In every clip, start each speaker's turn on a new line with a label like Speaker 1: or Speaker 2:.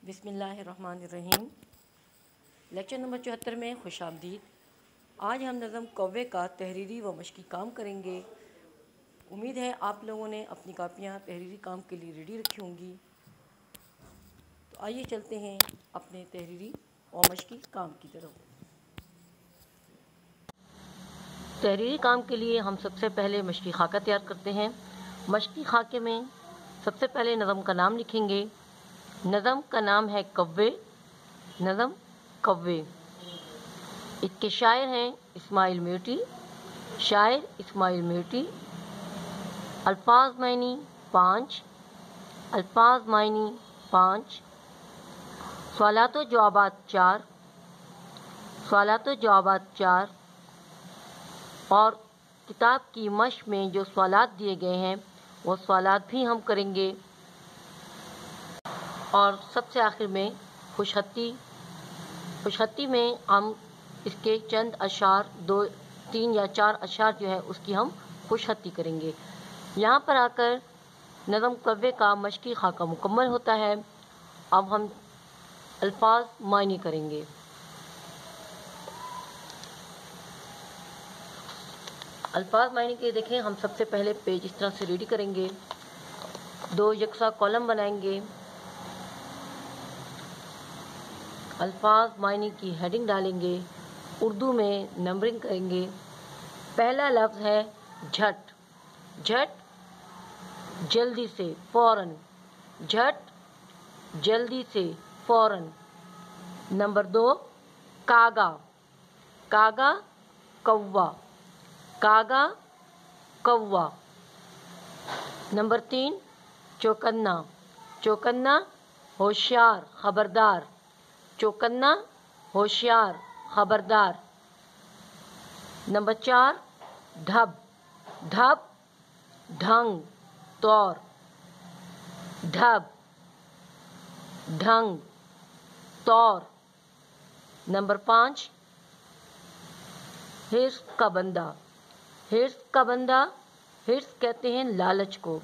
Speaker 1: बिस्मिल्लाहिर्रहमानिर्रहीम। Lecture number 74 में खुश आमदीद। आज हम नज़म कौवे का तहरीरी व मशक़ी काम करेंगे। उम्मीद है आप लोगों ने अपनी कापियाँ तहरीरी काम के लिए रेडी रखी होंगी। तो आइए चलते हैं अपने तहरीरी और मशक़ी काम की तरफ। तहरीरी काम के लिए हम सबसे पहले मशक़ी खाका तैयार करते हैं। मशक़ी खाके में सबसे पहले नज़म का नाम लिखेंगे। नज़म का नाम है कौवे। नज़म कौवे। इसके शायर हैं इस्माइल म्यूटी। शायर इस्माइल म्यूटी। अल्फाज मायनी 5। अल्फाज मायनी 5। सवालात व जवाबात 4। सवालात व जवाबात 4। और किताब की मश्क में जो सवालात दिए गए हैं वो सवालात भी हम करेंगे। और सबसे आखिर में खुशखती में हम इसके चंद अशार 2, 3 या 4 अशार जो है उसकी हम खुशखती करेंगे। यहाँ पर आकर नज़म कौवे का मशक़ी खाका मुकम्मल होता है। अब हम अल्फाज मायनी करेंगे। अल्फाज मायने के देखें, हम सबसे पहले पेज इस तरह से रेडी करेंगे। 2 यकसा कॉलम बनाएंगे। अल्फाज मायने की हेडिंग डालेंगे। उर्दू में नंबरिंग करेंगे। पहला लफ्ज़ है झट। झट जल्दी से, फौरन। झट जल्दी से, फौरन। नंबर 2 कागा। कागा कौवा। कागा कौवा। नंबर 3 चौकन्ना। चौकन्ना होशियार, खबरदार। चौकन्ना होशियार, खबरदार। नंबर 4 ढब। ढब ढंग, तौर। ढब ढंग, तौर। नंबर 5 हिर्स का बंदा। हिर्स का बंदा, हिर्स कहते हैं लालच को।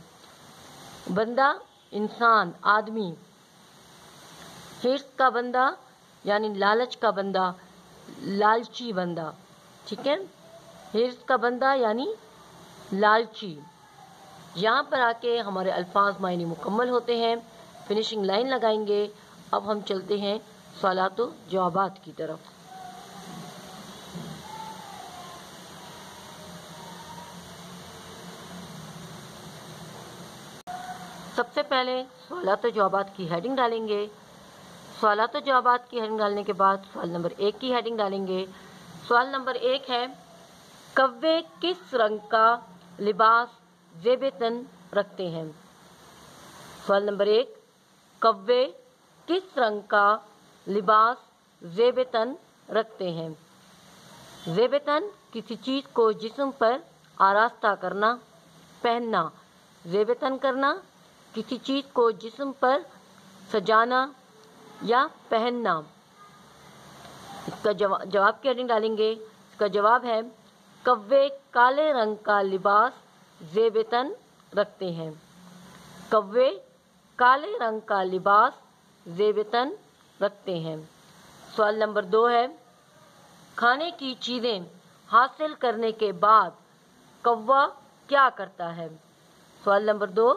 Speaker 1: बंदा इंसान, आदमी। हिर्स का बंदा यानी लालच का बंदा, लालची बंदा। ठीक है, हिर्स का बंदा यानी लालची। यहाँ पर आके हमारे अल्फाज मायने मुकम्मल होते हैं। फिनिशिंग लाइन लगाएंगे। अब हम चलते हैं सवालात व जवाबात की तरफ। सबसे पहले सवालात व जवाबात की हेडिंग डालेंगे। सवालात व जवाबात की हेडिंग डालने के बाद सवाल नंबर 1 की हेडिंग डालेंगे। सवाल नंबर 1 है कौवे किस रंग का लिबास ज़ेब तन रखते हैं। सवाल नंबर 1 कौवे किस रंग का लिबास ज़ेब तन रखते हैं। ज़ेब तन किसी चीज़ को जिस्म पर आरास्ता करना, पहनना। ज़ेब तन करना, किसी चीज़ को जिस्म पर सजाना या पहनना। इसका जवाब की हेडिंग डालेंगे। इसका जवाब है कौवे काले रंग का लिबास ज़ेब तन रखते हैं। कौवे काले रंग का लिबास ज़ेब तन रखते हैं। सवाल नंबर 2 है खाने की चीज़ें हासिल करने के बाद कौवा क्या करता है। सवाल नंबर 2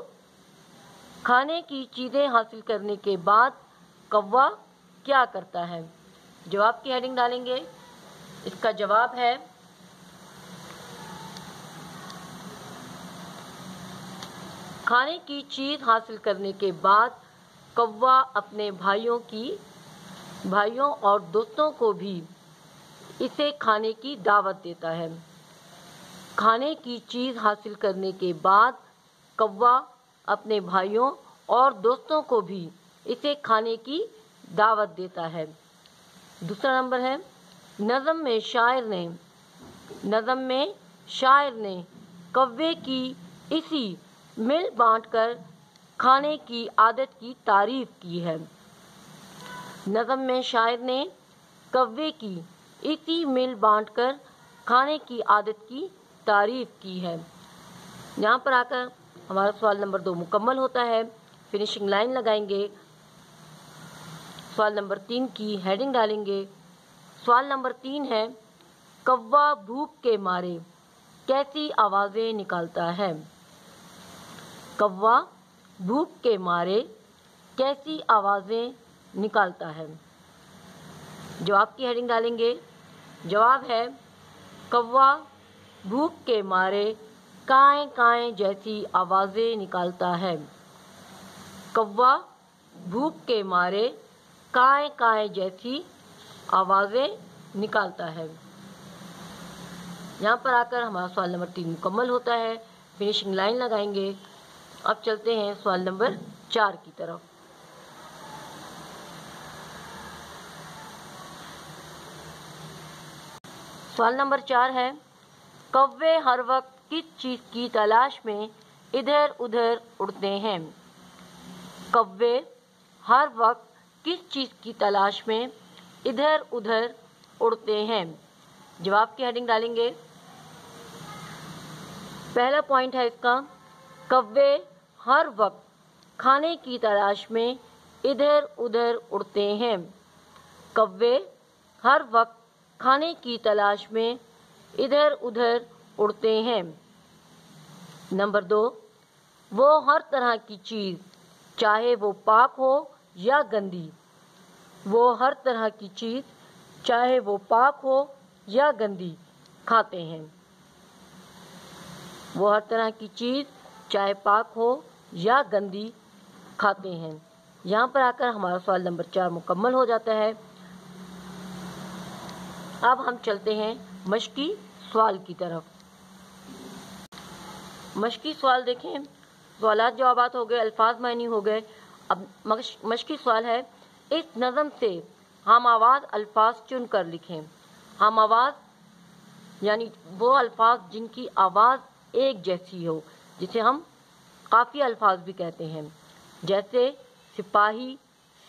Speaker 1: खाने की चीज़ें हासिल करने के बाद कौवा क्या करता है। जवाब की हेडिंग डालेंगे। इसका जवाब है खाने की चीज़ हासिल करने के बाद कौवा अपने भाइयों और दोस्तों को भी इसे खाने की दावत देता है। खाने की चीज़ हासिल करने के बाद कौवा अपने भाइयों और दोस्तों को भी इसे खाने की दावत देता है। दूसरा नंबर है नज़म में शायर ने कौवे की इसी मिल बांटकर खाने की आदत की तारीफ की है। नज़म में शायर ने कौवे की इसी मिल बांटकर खाने की आदत की तारीफ की है। यहाँ पर आकर हमारा सवाल नंबर 2 मुकम्मल होता है। फिनिशिंग लाइन लगाएंगे। सवाल नंबर 3 की हेडिंग डालेंगे। सवाल नंबर 3 है, कौवा भूख के मारे कैसी आवाज़ें निकालता है। कौवा भूख के मारे कैसी आवाज़ें निकालता है। जवाब की हेडिंग डालेंगे। जवाब है, कौवा भूख के मारे काएं काएं जैसी आवाज़ें निकालता है। कौवा भूख के मारे काएं काएं जैसी आवाज़ें निकालता है। यहाँ पर आकर हमारा सवाल नंबर 3 मुकम्मल होता है। फिनिशिंग लाइन लगाएंगे। अब चलते हैं सवाल नंबर 4 की तरफ। सवाल नंबर 4 है, कौवे हर वक्त किस चीज़ की तलाश में इधर उधर उड़ते हैं। कौवे हर वक्त किस चीज़ की तलाश में इधर उधर उड़ते हैं। जवाब की हेडिंग डालेंगे। पहला पॉइंट है इसका, कौवे हर वक्त खाने की तलाश में इधर उधर उड़ते हैं। कौवे हर वक्त खाने की तलाश में इधर उधर उड़ते हैं। नंबर 2, वो हर तरह की चीज़, चाहे वो पाक हो या गंदी, वो हर तरह की चीज़, चाहे वो पाक हो या गंदी, खाते हैं। वो हर तरह की चीज़, चाहे पाक हो या गंदी, खाते हैं। यहाँ पर आकर हमारा सवाल नंबर 4 मुकम्मल हो जाता है। अब हम चलते हैं मश्की सवाल की तरफ। मश्की सवाल देखें, सवालात जवाबात हो गए, अल्फाज मायनी हो गए। अब मश्की सवाल है, इस नज़म से हम आवाज़ अल्फाज चुन कर लिखें। हम आवाज़ यानी वो अल्फाज जिनकी आवाज़ एक जैसी हो, जिसे हम काफ़ी अल्फाज भी कहते हैं, जैसे सिपाही,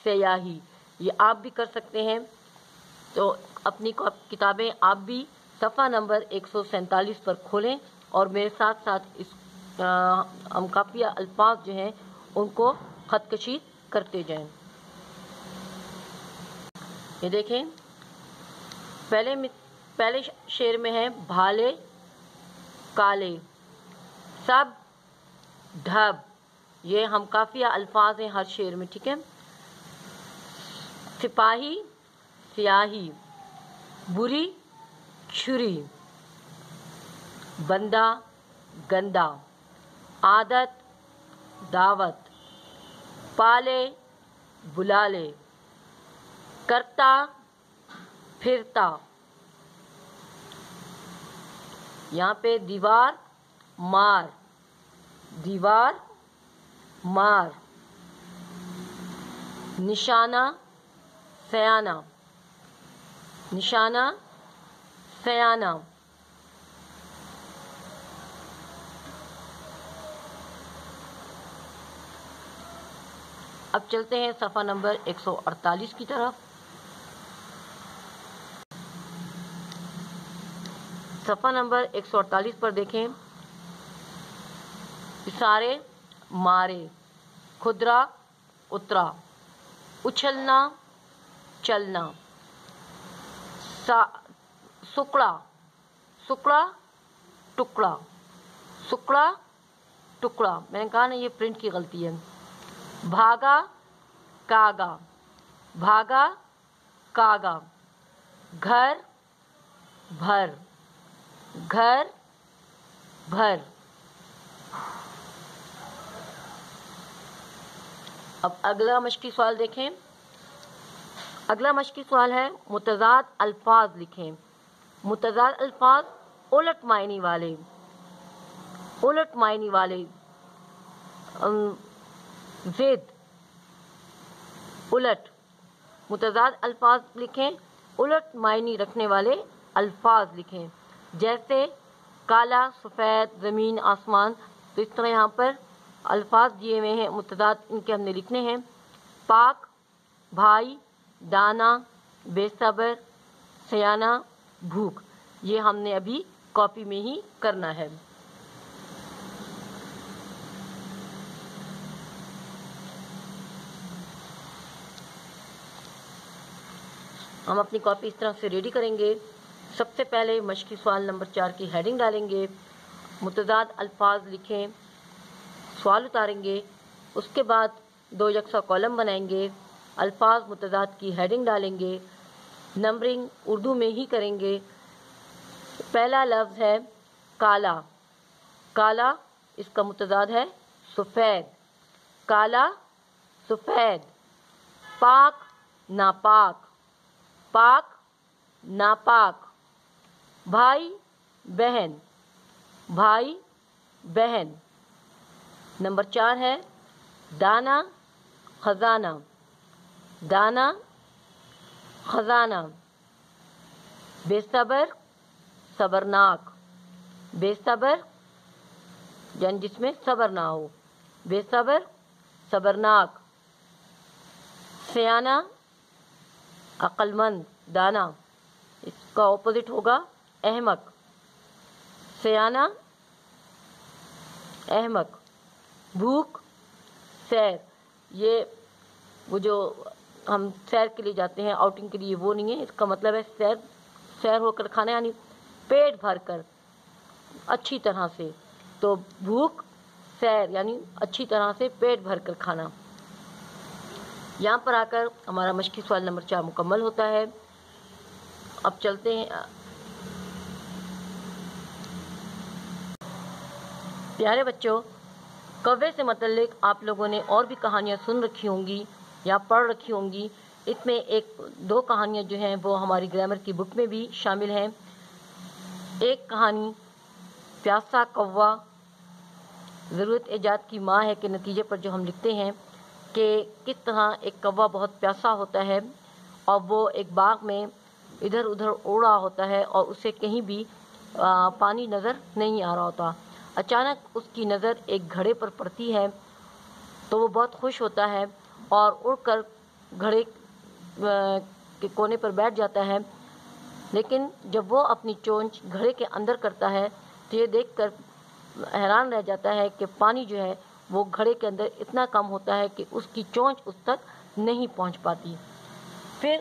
Speaker 1: सयाही। ये आप भी कर सकते हैं। तो अपनी किताबें आप भी सफ़ा नंबर 147 पर खोलें और मेरे साथ साथ इस हम काफ़ी अल्फाज जो हैं उनको ख़तकशी करते जाएं। ये देखें, पहले शेर में है, भाले काले सब ढब। ये हम काफ़ी अल्फाज हैं हर शेर में, ठीक है। सिपाही स्याही, बुरी छुरी, बंदा गंदा, आदत दावत, पाले बुलाले, करता फिरता। यहाँ पे दीवार मार, दीवार मार, निशाना सयाना, निशाना सयाना। अब चलते हैं सफ़ा नंबर 148 की तरफ। सफ़ा नंबर 148 पर देखें, इशारे मारे, खुदरा उतरा, उछलना चलना, सुकड़ा सुकड़ा टुकड़ा, सुकड़ा टुकड़ा। मैंने कहा ना ये प्रिंट की गलती है। भागा कागा, भागा कागा, घर भर, घर भर। अब अगला मश्की सवाल देखें। अगला मश्की सवाल है, मुतज़ाद अल्फाज लिखें। मुतज़ाद अल्फाज उलट मायनी वाले, उलट मायनी वाले, ज़िद उलट। मुतज़ाद अल्फाज लिखें, उलट मायनी रखने वाले अल्फाज लिखें, जैसे काला सफ़ेद, ज़मीन आसमान। तो इस तरह यहाँ पर अल्फाज दिए हुए हैं, मुतज़ाद इनके हमने लिखने हैं। पाक, भाई, दाना, बेसब्र, सयाना, भूख। ये हमने अभी कॉपी में ही करना है। ہم اپنی کاپی اس طرح سے ریڈی کریں گے۔ سب سے پہلے مشقی سوال نمبر 4 کی ہیڈنگ ڈالیں گے، متضاد الفاظ لکھیں، سوال اتاریں گے، اس کے بعد 2 یکساں کالم بنائیں گے، الفاظ متضاد کی ہیڈنگ ڈالیں گے، نمبرنگ اردو میں ہی کریں گے۔ پہلا لفظ ہے کالا، کالا اس کا متضاد ہے سفید، کالا سفید۔ پاک ناپاک، پاک ناپاک۔ بھائی بہن، بھائی بہن۔ نمبر 4 ہے دانا خزانہ، دانا خزانہ۔ بے صبر صبرناک، بے صبر یعنی جس میں صبر نہ ہو، بے صبر صبرناک۔ سیانہ عقل مند، دانا اس کا اپوزٹ ہوگا احمق، سیانہ احمق۔ بھوک سیر، یہ وہ جو ہم سیر کے لیے جاتے ہیں آؤٹنگ کے لیے وہ نہیں ہے، اس کا مطلب ہے سیر، سیر ہو کر کھانا یعنی پیٹ بھر کر اچھی طرح سے، تو بھوک سیر یعنی اچھی طرح سے پیٹ بھر کر کھانا۔ یہاں پر آ کر ہمارا مشقی سوال نمبر 4 مکمل ہوتا ہے۔ اب چلتے ہیں۔ پیارے بچوں، کوے سے متعلق آپ لوگوں نے اور بھی کہانیاں سن رکھی ہوں گی یا پڑھ رکھی ہوں گی۔ اس میں 1-2 کہانیاں جو ہیں وہ ہماری گرامر کی بک میں بھی شامل ہیں۔ ایک کہانی پیاسا کوا، ضرورت ایجاد کی ماں ہے کے نتیجے پر جو ہم لکھتے ہیں کہ کس طرح ایک کوا بہت پیاسا ہوتا ہے اور وہ ایک باغ میں ادھر ادھر اڑ رہا ہوتا ہے اور اسے کہیں بھی پانی نظر نہیں آ رہا ہوتا۔ اچانک اس کی نظر ایک گھڑے پر پڑتی ہے تو وہ بہت خوش ہوتا ہے اور اڑ کر گھڑے کے کونے پر بیٹھ جاتا ہے، لیکن جب وہ اپنی چونچ گھڑے کے اندر کرتا ہے تو یہ دیکھ کر حیران رہ جاتا ہے کہ پانی جو ہے وہ گھڑے کے اندر اتنا کم ہوتا ہے کہ اس کی چونچ اس تک نہیں پہنچ پاتی۔ پھر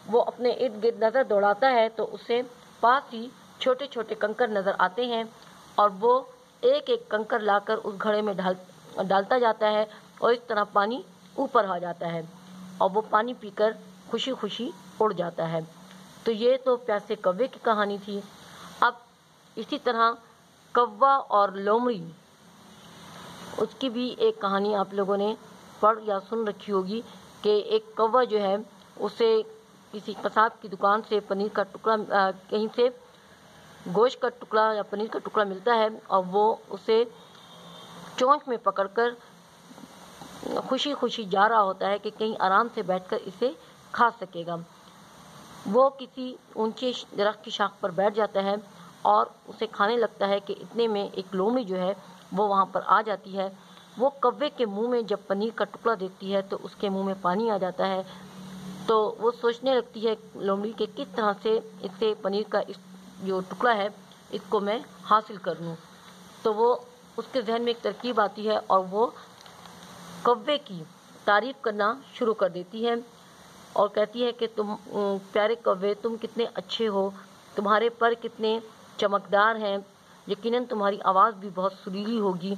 Speaker 1: وہ اپنے ارد گرد نظر دوڑاتا ہے تو اسے پاس ہی چھوٹے چھوٹے کنکر نظر آتے ہیں اور وہ ایک ایک کنکر لا کر اس گھڑے میں ڈالتا جاتا ہے اور اس طرح پانی اوپر آ جاتا ہے اور وہ پانی پی کر خوشی خوشی اڑ جاتا ہے۔ تو یہ تو پیاسے کوے کی کہانی تھی۔ اب اسی طرح کوا اور لومڑی، اس کی بھی ایک کہانی آپ لوگوں نے پڑھ یا سن رکھی ہوگی کہ ایک کوا جو ہے اسے کسی قصاب کی دکان سے پنیر کا ٹکڑا، کہیں سے گوشت کا ٹکڑا یا پنیر کا ٹکڑا ملتا ہے اور وہ اسے چونچ میں پکڑ کر خوشی خوشی جا رہا ہوتا ہے کہ کہیں آرام سے بیٹھ کر اسے کھا سکے گا۔ وہ کسی اونچے درخت کی شاخ پر بیٹھ جاتا ہے اور اسے کھانے لگتا ہے کہ اتنے میں ایک لومڑی جو ہے وہ وہاں پر آ جاتی ہے۔ وہ کوے کے منہ میں جب پنیر کا ٹکڑا دیکھتی ہے تو اس کے منہ میں پانی آ جاتا ہے، تو وہ سوچنے لگتی ہے لومڑی کہ کس طرح سے اس سے پنیر کا جو ٹکڑا ہے اس کو میں حاصل کر لوں۔ تو وہ اس کے ذہن میں ایک ترکیب آتی ہے اور وہ کوے کی تعریف کرنا شروع کر دیتی ہے اور کہتی ہے کہ تم پیارے کوے، تم کتنے اچھے ہو، تمہارے پر کتنے چمکدار ہیں، یقیناً تمہاری آواز بھی بہت سریلی ہوگی،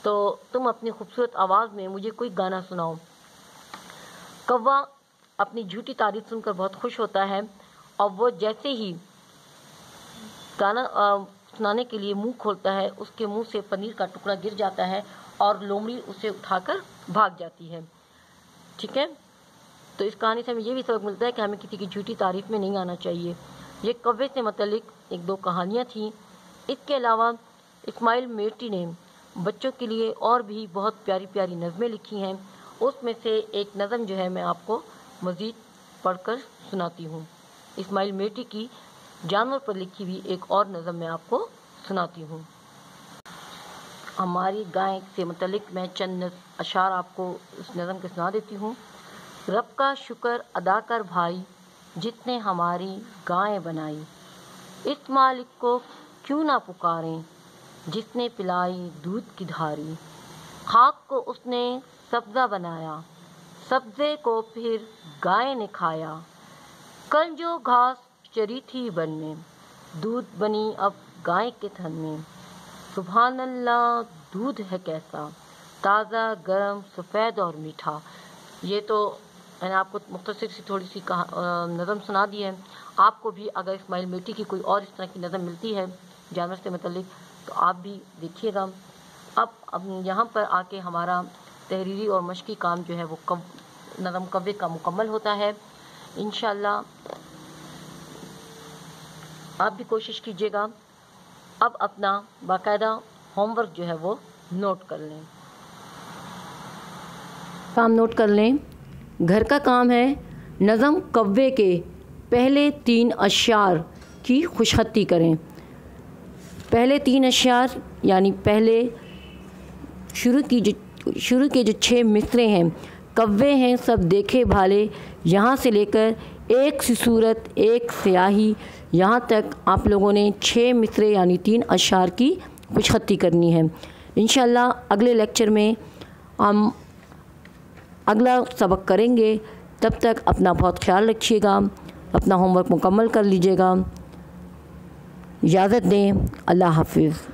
Speaker 1: تو تم اپنی خوبصورت آواز میں مجھے کوئی گانا سناؤ۔ کوا اپنی جھوٹی تعریف سن کر بہت خوش ہوتا ہے اور وہ جیسے ہی گانا سنانے کے لیے منہ کھولتا ہے اس کے منہ سے پنیر کا ٹکڑا گر جاتا ہے اور لومڑی اسے اٹھا کر بھاگ جاتی ہے۔ ٹھیک ہے، تو اس کہانی سے ہمیں یہ بھی سبق ملتا ہے کہ ہمیں کسی کی جھوٹی تعریف میں نہیں آنا چاہیے۔ یہ کوے سے متعلق 1-2 کہانیاں تھیں۔ اس کے علاوہ اسماعیل میرٹی نے بچوں کے لیے اور بھی بہت پیاری پیاری نظمیں لکھی ہیں۔ اس میں سے ایک نظم جو ہے میں آپ کو مزید پڑھ کر سناتی ہوں۔ اسماعیل میرٹی کی جانور پر لکھی ہوئی ایک اور نظم میں آپ کو سناتی ہوں۔ ہماری گائے سے متعلق میں چند اشعار آپ کو اس نظم کے سنا دیتی ہوں۔ رب کا شکر ادا کر بھائی جس نے ہماری گائے بنائی، اس مالک کو کیوں نہ پکاریں جس نے پلائی دودھ کی دھاری۔ خاک کو اس نے سبزہ بنایا، سبزے کو پھر گائے نے کھایا، کل جو گھاس چری تھی بن میں، دودھ بنی اب گائے کے تھن میں، سبحان اللہ دودھ ہے کیسا، تازہ گرم سفید اور میٹھا۔ یہ تو میں نے آپ کو مختصر سی تھوڑی سی نظم سنا دی ہے۔ آپ کو بھی اگر اسماعیل میٹھی کی کوئی اور اس طرح کی نظم ملتی ہے جانور سے متعلق تو آپ بھی دیکھیے گا۔ اب یہاں پر آ کے ہمارا تحریری اور مشقی کام جو ہے وہ نظم کوے کا مکمل ہوتا ہے۔ انشاءاللہ آپ بھی کوشش کیجیے گا۔ اب اپنا باقاعدہ ہوم ورک جو ہے وہ نوٹ کر لیں، کام نوٹ کر لیں۔ گھر کا کام ہے نظم کوے کے پہلے 3 اشعار کی خوش خطی کریں۔ پہلے 3 اشعار یعنی پہلے شروع کے جو 6 مصرے ہیں، کوے ہیں سب دیکھے بھالے، یہاں سے لے کر ایک سی صورت ایک سیاہی، یہاں تک آپ لوگوں نے 6 مصرے یعنی 3 اشعار کی خوش خطی کرنی ہے۔ انشاءاللہ اگلے لیکچر میں ہم اگلا سبق کریں گے۔ تب تک اپنا بہت خیال رکھیے گا، اپنا ہوم ورک مکمل کر لیجیے گا۔ اجازت دیں، اللہ حافظ۔